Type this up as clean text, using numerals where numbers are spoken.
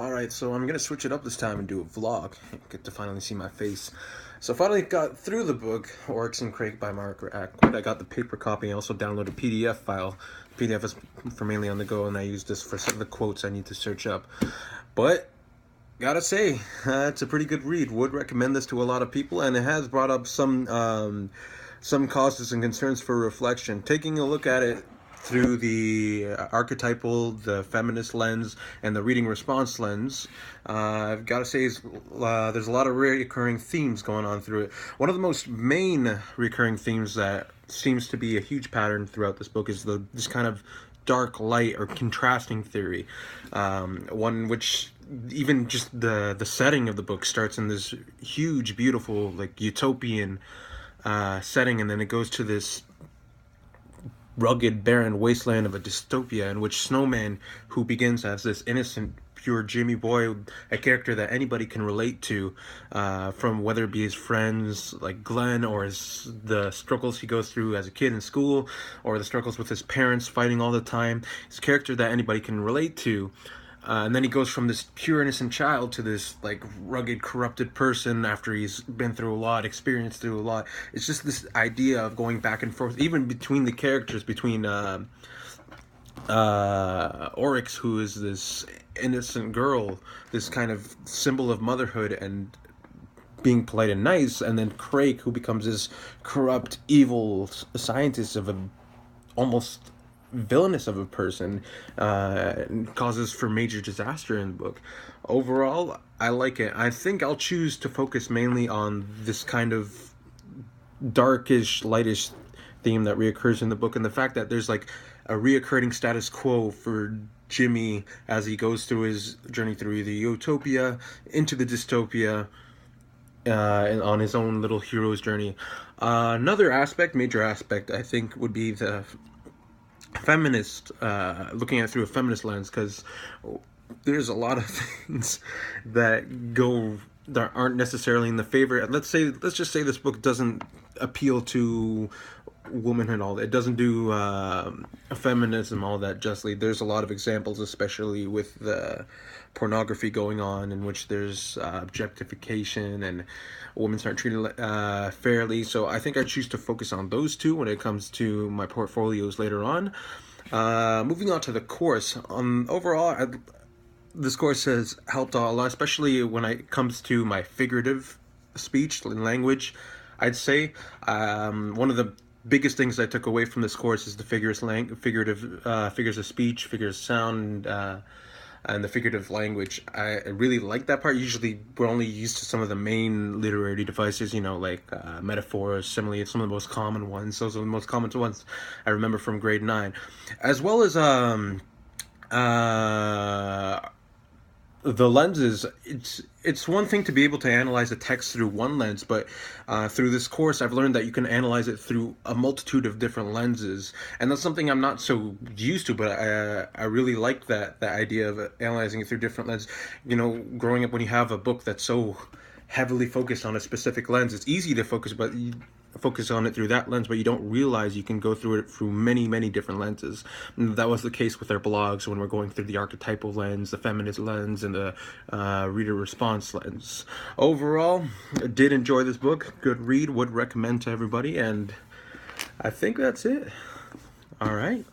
Alright, so I'm gonna switch it up this time and do a vlog. Get to finally see my face. So finally got through the book, Oryx and Crake by Margaret Atwood. I got the paper copy. I also downloaded a PDF file. The PDF is for mainly on the go, and I use this for some of the quotes I need to search up. But gotta say, it's a pretty good read. Would recommend this to a lot of people, and it has brought up some causes and concerns for reflection. Taking a look at it through the archetypal, the feminist lens, and the reading response lens, I've got to say there's a lot of recurring themes going on through it. One of the most main recurring themes that seems to be a huge pattern throughout this book is this kind of dark light or contrasting theory, one which even just the setting of the book starts in this huge, beautiful, like utopian setting, and then it goes to this rugged, barren wasteland of a dystopia in which Snowman, who begins as this innocent, pure Jimmy boy, a character that anybody can relate to, from whether it be his friends like Glenn, or the struggles he goes through as a kid in school, or the struggles with his parents fighting all the time. He's a character that anybody can relate to. And then he goes from this pure innocent child to this like rugged, corrupted person after he's been through a lot, experienced through a lot. It's just this idea of going back and forth, even between the characters, between Oryx, who is this innocent girl, this kind of symbol of motherhood and being polite and nice, and then Crake, who becomes this corrupt, evil scientist of a almost villainous of a person, causes for major disaster in the book. Overall, I like it. I think I'll choose to focus mainly on this kind of darkish, lightish theme that reoccurs in the book, and the fact that there's like a reoccurring status quo for Jimmy as he goes through his journey through the utopia into the dystopia, and on his own little hero's journey. Another aspect, major aspect, I think, would be the feminist, looking at it through a feminist lens, because there's a lot of things that aren't necessarily in the favor. Let's just say this book doesn't appeal to womanhood all that. It doesn't do feminism all that justly. There's a lot of examples, especially with the pornography going on, in which there's objectification and women aren't treated fairly. So I think I choose to focus on those two when it comes to my portfolios later on. Moving on to the course. Overall, this course has helped a lot, especially when it comes to my figurative speech and language. I'd say one of the biggest things I took away from this course is the figures of speech, figures of sound, and the figurative language. I really like that part. Usually we're only used to some of the main literary devices, like metaphors, simile, some of the most common ones. Those are the most common ones I remember from grade 9. As well as the lenses. It's one thing to be able to analyze a text through one lens, but through this course I've learned that you can analyze it through a multitude of different lenses, and that's something I'm not so used to, but I really like that idea of analyzing it through different lenses. Growing up, when you have a book that's so heavily focused on a specific lens, it's easy to focus on it through that lens, but you don't realize you can go through it through many different lenses. And that was the case with our blogs when we're going through the archetypal lens, the feminist lens, and the reader response lens. Overall, I did enjoy this book. Good read, would recommend to everybody, and I think that's it. All right.